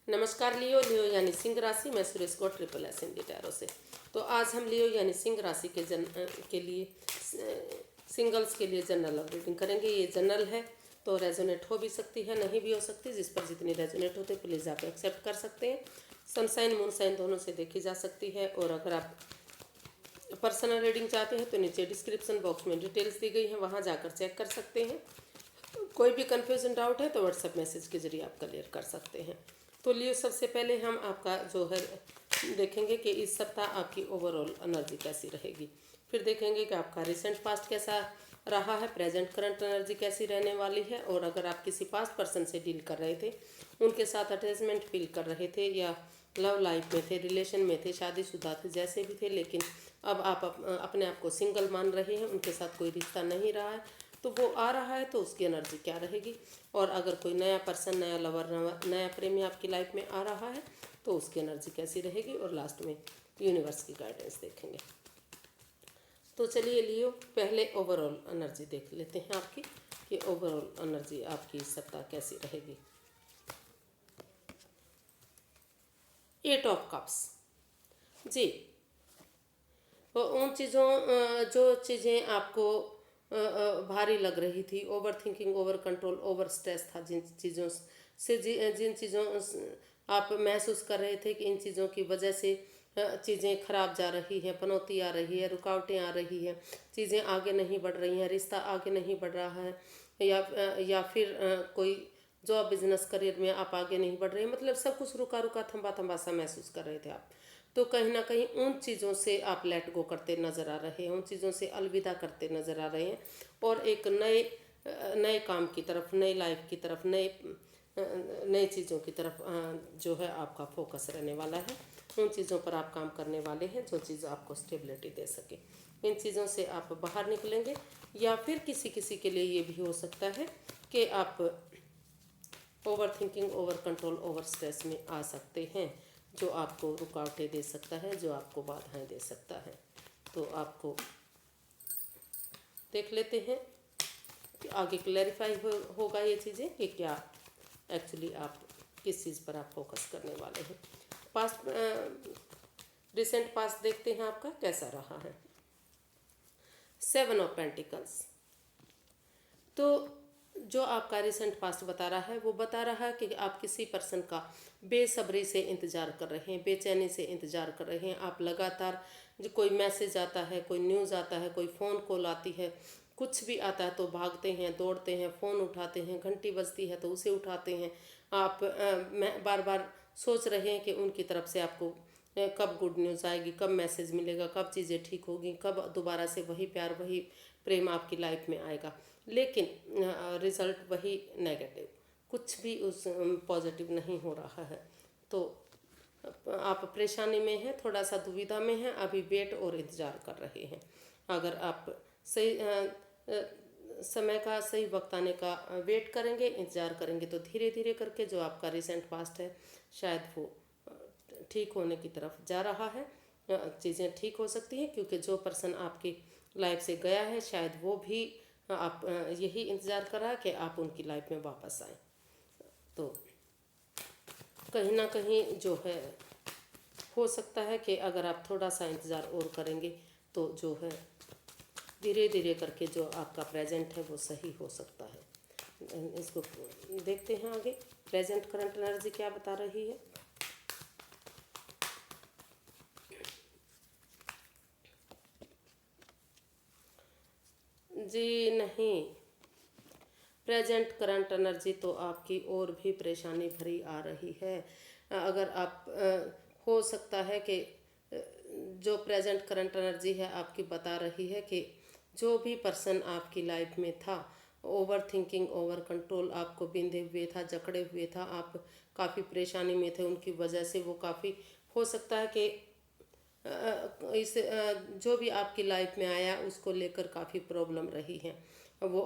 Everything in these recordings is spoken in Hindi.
नमस्कार लियो लियो यानी सिंह राशि। मैं सुरेश को ट्रिपल एस हिंदी टैरो से। तो आज हम लियो यानी सिंह राशि के लिए सिंगल्स के लिए जनरल रीडिंग करेंगे। ये जनरल है तो रेजोनेट हो भी सकती है, नहीं भी हो सकती। जिस पर जितनी रेजोनेट होते प्लीज़ आप एक्सेप्ट कर सकते हैं। सनसाइन मूनसाइन दोनों से देखी जा सकती है। और अगर आप पर्सनल रीडिंग चाहते हैं तो नीचे डिस्क्रिप्शन बॉक्स में डिटेल्स दी गई हैं, वहाँ जाकर चेक कर सकते हैं। कोई भी कन्फ्यूजन डाउट है तो व्हाट्सएप मैसेज के जरिए आप क्लियर कर सकते हैं। तो लियो सबसे पहले हम आपका जो है देखेंगे कि इस सप्ताह आपकी ओवरऑल एनर्जी कैसी रहेगी। फिर देखेंगे कि आपका रिसेंट पास्ट कैसा रहा है, प्रेजेंट करंट एनर्जी कैसी रहने वाली है। और अगर आप किसी पास्ट पर्सन से डील कर रहे थे, उनके साथ अटैचमेंट फील कर रहे थे या लव लाइफ में थे, रिलेशन में थे, शादीशुदा थे, जैसे भी थे, लेकिन अब आप अपने आप को सिंगल मान रहे हैं, उनके साथ कोई रिश्ता नहीं रहा है, तो वो आ रहा है तो उसकी एनर्जी क्या रहेगी। और अगर कोई नया पर्सन, नया लवर, नया प्रेमी आपकी लाइफ में आ रहा है तो उसकी एनर्जी कैसी रहेगी। और लास्ट में यूनिवर्स की गाइडेंस देखेंगे। तो चलिए लियो पहले ओवरऑल एनर्जी देख लेते हैं आपकी कि ओवरऑल एनर्जी आपकी इस सप्ताह कैसी रहेगी। 8 ऑफ कप्स जी। तो उन चीज़ों जो चीज़ें आपको भारी लग रही थी, over thinking, over control, over stress था, जिन चीज़ों से जिन चीज़ों आप महसूस कर रहे थे कि इन चीज़ों की वजह से चीज़ें खराब जा रही है, पनौती आ रही है, रुकावटें आ रही है, चीज़ें आगे नहीं बढ़ रही हैं, रिश्ता आगे नहीं बढ़ रहा है, या फिर कोई जॉब, बिजनेस, करियर में आप आगे नहीं बढ़ रहे हैं, मतलब सब कुछ रुका रुका, थम्बा थम्बा सा महसूस कर रहे थे आप। तो कहीं ना कहीं उन चीज़ों से आप लेट गो करते नज़र आ रहे हैं, उन चीज़ों से अलविदा करते नज़र आ रहे हैं और एक नए काम की तरफ, नई लाइफ की तरफ, नई चीज़ों की तरफ जो है आपका फोकस रहने वाला है। उन चीज़ों पर आप काम करने वाले हैं जो चीज़ आपको स्टेबिलिटी दे सके। इन चीज़ों से आप बाहर निकलेंगे। या फिर किसी किसी के लिए ये भी हो सकता है कि आप over thinking, over control, over stress में आ सकते हैं, जो आपको रुकावटें दे सकता है, जो आपको बाधाएं दे सकता है। तो आपको देख लेते हैं कि आगे क्लैरिफाई होगा ये चीज़ें कि क्या एक्चुअली आप किस चीज़ पर आप फोकस करने वाले हैं। पास्ट रिसेंट पास्ट देखते हैं आपका कैसा रहा है। 7 ऑफ पेंटिकल्स। तो जो आपका रिसेंट पास्ट बता रहा है वो बता रहा है कि आप किसी पर्सन का बेसब्री से इंतज़ार कर रहे हैं, बेचैनी से इंतज़ार कर रहे हैं। आप लगातार जो कोई मैसेज आता है, कोई न्यूज़ आता है, कोई फ़ोन कॉल आती है, कुछ भी आता है तो भागते हैं, दौड़ते हैं, फ़ोन उठाते हैं, घंटी बजती है तो उसे उठाते हैं। आप बार बार सोच रहे हैं कि उनकी तरफ से आपको कब गुड न्यूज़ आएगी, कब मैसेज मिलेगा, कब चीज़ें ठीक होगी, कब दोबारा से वही प्यार, वही प्रेम आपकी लाइफ में आएगा। लेकिन रिज़ल्ट वही नेगेटिव, कुछ भी उस पॉजिटिव नहीं हो रहा है। तो आप परेशानी में हैं, थोड़ा सा दुविधा में हैं, अभी वेट और इंतज़ार कर रहे हैं। अगर आप सही समय का, सही वक्त आने का वेट करेंगे, इंतज़ार करेंगे तो धीरे धीरे करके जो आपका रिसेंट पास्ट है शायद वो ठीक होने की तरफ जा रहा है। चीज़ें ठीक हो सकती हैं क्योंकि जो पर्सन आपकी लाइफ से गया है शायद वो भी आप यही इंतज़ार कर रहा है कि आप उनकी लाइफ में वापस आएँ। तो कहीं ना कहीं जो है हो सकता है कि अगर आप थोड़ा सा इंतज़ार और करेंगे तो जो है धीरे धीरे करके जो आपका प्रेजेंट है वो सही हो सकता है। इसको देखते हैं आगे प्रेजेंट करंट एनर्जी क्या बता रही है। जी नहीं, प्रेजेंट करंट एनर्जी तो आपकी और भी परेशानी भरी आ रही है। अगर आप हो सकता है कि जो प्रेजेंट करंट एनर्जी है आपकी बता रही है कि जो भी पर्सन आपकी लाइफ में था, ओवर थिंकिंग, ओवर कंट्रोल आपको बिंधे हुए था, जकड़े हुए था, आप काफ़ी परेशानी में थे, उनकी वजह से वो काफ़ी हो सकता है कि इस जो भी आपकी लाइफ में आया उसको लेकर काफ़ी प्रॉब्लम रही है। वो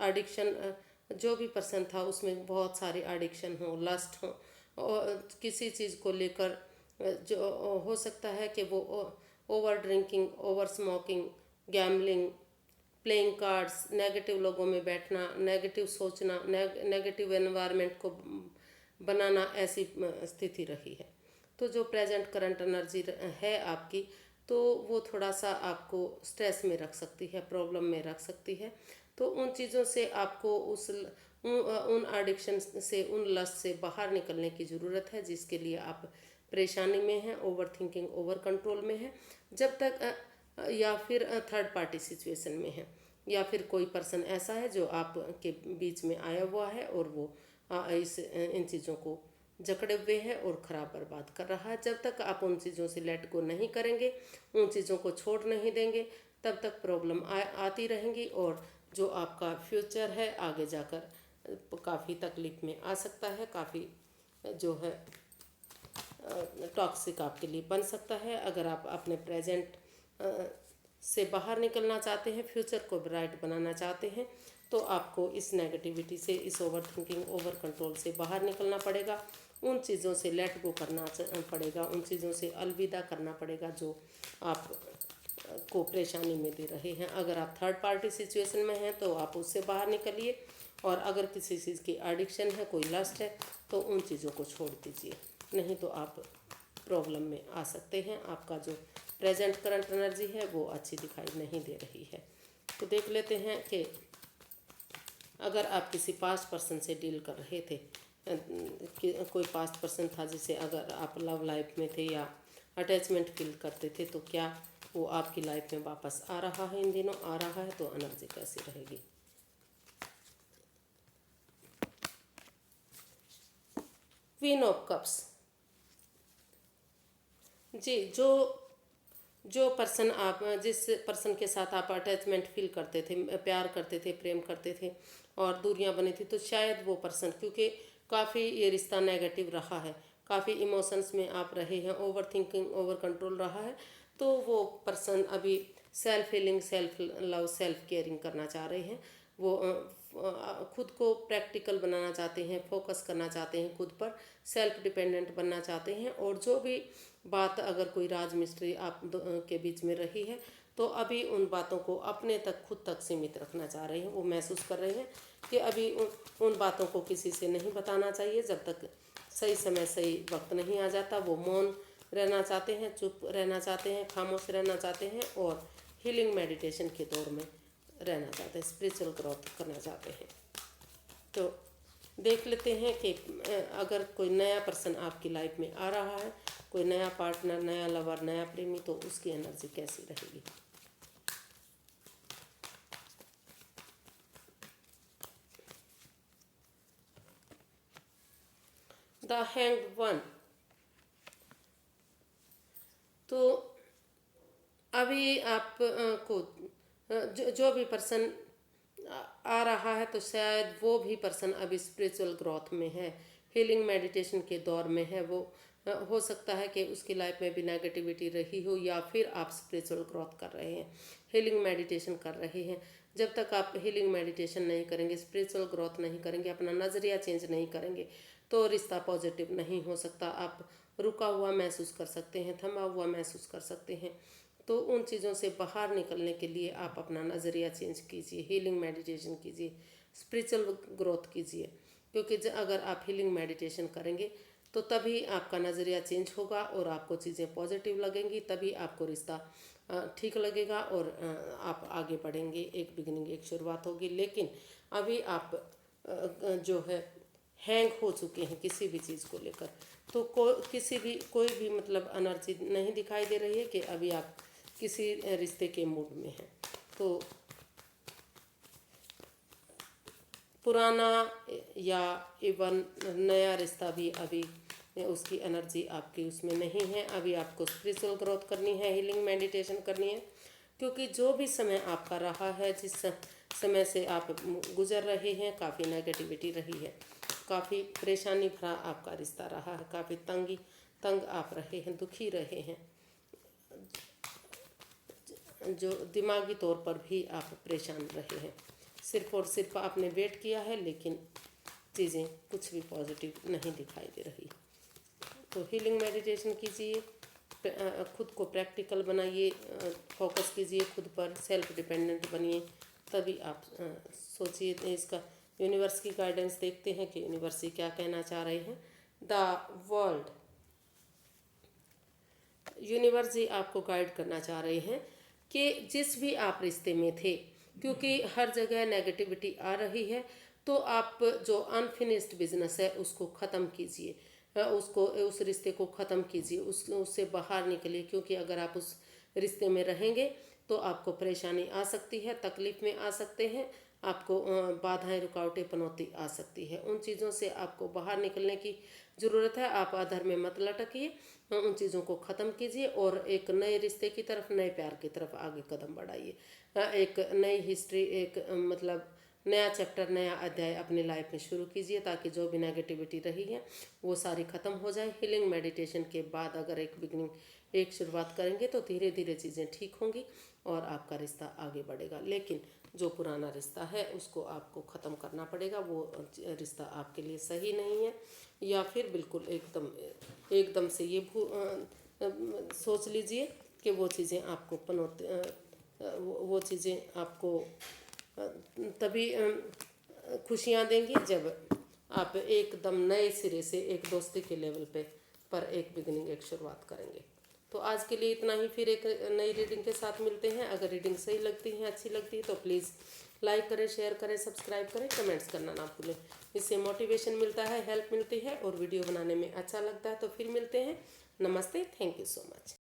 एडिक्शन, जो भी पर्सन था उसमें बहुत सारी एडिक्शन हो, लस्ट हो, और किसी चीज़ को लेकर जो हो सकता है कि वो over drinking, over smoking, gambling, playing cards, negative लोगों में बैठना, नेगेटिव सोचना, नेगेटिव एनवायरनमेंट को बनाना, ऐसी स्थिति रही है। तो जो प्रेजेंट करंट एनर्जी है आपकी, तो वो थोड़ा सा आपको स्ट्रेस में रख सकती है, प्रॉब्लम में रख सकती है। तो उन चीज़ों से आपको उन एडिक्शन से, उन लस्ट से बाहर निकलने की ज़रूरत है, जिसके लिए आप परेशानी में हैं, ओवर थिंकिंग, ओवर कंट्रोल में है। जब तक या फिर थर्ड पार्टी सिचुएशन में है, या फिर कोई पर्सन ऐसा है जो आपके बीच में आया हुआ है और वो इन चीज़ों को जकड़े हुए है और ख़राब बर्बाद कर रहा है। जब तक आप उन चीज़ों से लेट गो नहीं करेंगे, उन चीज़ों को छोड़ नहीं देंगे, तब तक प्रॉब्लम आती रहेंगी और जो आपका फ्यूचर है आगे जाकर काफ़ी तकलीफ में आ सकता है, काफ़ी जो है टॉक्सिक आपके लिए बन सकता है। अगर आप अपने प्रेजेंट से बाहर निकलना चाहते हैं, फ्यूचर को ब्राइट बनाना चाहते हैं, तो आपको इस नेगेटिविटी से, इस ओवर थिंकिंग, ओवर कंट्रोल से बाहर निकलना पड़ेगा। उन चीज़ों से लेट गो करना पड़ेगा, उन चीज़ों से अलविदा करना पड़ेगा जो आप को परेशानी में दे रहे हैं। अगर आप थर्ड पार्टी सिचुएशन में हैं तो आप उससे बाहर निकलिए, और अगर किसी चीज़ की एडिक्शन है, कोई लस्ट है, तो उन चीज़ों को छोड़ दीजिए, नहीं तो आप प्रॉब्लम में आ सकते हैं। आपका जो प्रेजेंट करंट एनर्जी है वो अच्छी दिखाई नहीं दे रही है। तो देख लेते हैं कि अगर आप किसी पास्ट पर्सन से डील कर रहे थे, कि कोई पास्ट पर्सन था जिसे अगर आप लव लाइफ में थे या अटैचमेंट फील करते थे, तो क्या वो आपकी लाइफ में वापस आ रहा है? इन दिनों आ रहा है तो एनर्जी कैसी रहेगी? Queen of cups. जी, जो पर्सन आप, जिस पर्सन के साथ आप अटैचमेंट फील करते थे, प्यार करते थे, प्रेम करते थे और दूरियां बनी थी, तो शायद वो पर्सन, क्योंकि काफ़ी ये रिश्ता नेगेटिव रहा है, काफ़ी इमोशंस में आप रहे हैं, ओवर थिंकिंग, ओवर कंट्रोल रहा है, तो वो पर्सन अभी self healing, self love, self caring करना चाह रहे हैं। वो खुद को प्रैक्टिकल बनाना चाहते हैं, फोकस करना चाहते हैं खुद पर, सेल्फ डिपेंडेंट बनना चाहते हैं। और जो भी बात, अगर कोई राज मिस्ट्री आप के बीच में रही है, तो अभी उन बातों को अपने तक, खुद तक सीमित रखना चाह रहे हैं। वो महसूस कर रहे हैं कि अभी उन बातों को किसी से नहीं बताना चाहिए, जब तक सही समय, सही वक्त नहीं आ जाता। वो मौन रहना चाहते हैं, चुप रहना चाहते हैं, खामोश रहना चाहते हैं और हीलिंग मेडिटेशन के दौर में रहना चाहते हैं, स्पिरिचुअल ग्रोथ करना चाहते हैं। तो देख लेते हैं कि अगर कोई नया पर्सन आपकी लाइफ में आ रहा है, कोई नया पार्टनर, नया लवर, नया प्रेमी, तो उसकी एनर्जी कैसी रहेगी? The hanged one. तो अभी आप को जो भी पर्सन आ रहा है, तो शायद वो भी पर्सन अभी स्पिरिचुअल ग्रोथ में है, हीलिंग मेडिटेशन के दौर में है। वो हो सकता है कि उसकी लाइफ में भी नेगेटिविटी रही हो, या फिर आप स्पिरिचुअल ग्रोथ कर रहे हैं, हीलिंग मेडिटेशन कर रहे हैं। जब तक आप हीलिंग मेडिटेशन नहीं करेंगे, स्पिरिचुअल ग्रोथ नहीं करेंगे, अपना नज़रिया चेंज नहीं करेंगे, तो रिश्ता पॉजिटिव नहीं हो सकता। आप रुका हुआ महसूस कर सकते हैं, थमा हुआ महसूस कर सकते हैं। तो उन चीज़ों से बाहर निकलने के लिए आप अपना नज़रिया चेंज कीजिए, हीलिंग मेडिटेशन कीजिए, स्पिरिचुअल ग्रोथ कीजिए। क्योंकि अगर आप हीलिंग मेडिटेशन करेंगे, तो तभी आपका नज़रिया चेंज होगा और आपको चीज़ें पॉजिटिव लगेंगी, तभी आपको रिश्ता ठीक लगेगा और आप आगे बढ़ेंगे। एक बिगिनिंग, एक शुरुआत होगी। लेकिन अभी आप जो है हैंग हो चुके हैं किसी भी चीज़ को लेकर, तो कोई भी मतलब एनर्जी नहीं दिखाई दे रही है कि अभी आप किसी रिश्ते के मूड में हैं। तो पुराना या इवन नया रिश्ता भी अभी उसकी एनर्जी आपकी उसमें नहीं है। अभी आपको स्पिरिचुअल ग्रोथ करनी है, हीलिंग मेडिटेशन करनी है। क्योंकि जो भी समय आपका रहा है, जिस समय से आप गुजर रहे हैं, काफ़ी नेगेटिविटी रही है, काफ़ी परेशानी भरा आपका रिश्ता रहा है, काफ़ी तंग आप रहे हैं, दुखी रहे हैं, जो दिमागी तौर पर भी आप परेशान रहे हैं। सिर्फ और सिर्फ आपने वेट किया है, लेकिन चीज़ें कुछ भी पॉजिटिव नहीं दिखाई दे रही। तो हीलिंग मेडिटेशन कीजिए, खुद को प्रैक्टिकल बनाइए, फोकस कीजिए खुद पर, सेल्फ डिपेंडेंट बनिए, तभी आप सोचिए इसका यूनिवर्स की गाइडेंस देखते हैं कि यूनिवर्स ये क्या कहना चाह रहे हैं। द वर्ल्ड, यूनिवर्स जी आपको गाइड करना चाह रहे हैं कि जिस भी आप रिश्ते में थे, क्योंकि हर जगह नेगेटिविटी आ रही है, तो आप जो अनफिनिश्ड बिजनेस है उसको ख़त्म कीजिए, उसको उस रिश्ते को ख़त्म कीजिए, उससे बाहर निकलिए। क्योंकि अगर आप उस रिश्ते में रहेंगे तो आपको परेशानी आ सकती है, तकलीफ में आ सकते हैं, आपको बाधाएं रुकावटें पनौती आ सकती है। उन चीज़ों से आपको बाहर निकलने की ज़रूरत है। आप अधर में मत लटकिए, उन चीज़ों को ख़त्म कीजिए और एक नए रिश्ते की तरफ, नए प्यार की तरफ आगे कदम बढ़ाइए। एक नई हिस्ट्री, एक मतलब नया चैप्टर, नया अध्याय अपनी लाइफ में शुरू कीजिए, ताकि जो भी नेगेटिविटी रही है वो सारी ख़त्म हो जाए। हीलिंग मेडिटेशन के बाद अगर एक बिगनिंग, एक शुरुआत करेंगे तो धीरे धीरे चीज़ें ठीक होंगी और आपका रिश्ता आगे बढ़ेगा। लेकिन जो पुराना रिश्ता है उसको आपको ख़त्म करना पड़ेगा। वो रिश्ता आपके लिए सही नहीं है, या फिर बिल्कुल एकदम से ये सोच लीजिए कि वो चीज़ें आपको वो चीज़ें आपको तभी खुशियाँ देंगी जब आप एकदम नए सिरे से एक दोस्ती के लेवल पे पर एक बिगनिंग, एक शुरुआत करेंगे। तो आज के लिए इतना ही, फिर एक नई रीडिंग के साथ मिलते हैं। अगर रीडिंग सही लगती है, अच्छी लगती है तो प्लीज़ लाइक करें, शेयर करें, सब्सक्राइब करें, कमेंट्स करना ना भूलें। इससे मोटिवेशन मिलता है, हेल्प मिलती है और वीडियो बनाने में अच्छा लगता है। तो फिर मिलते हैं। नमस्ते, थैंक यू सो मच।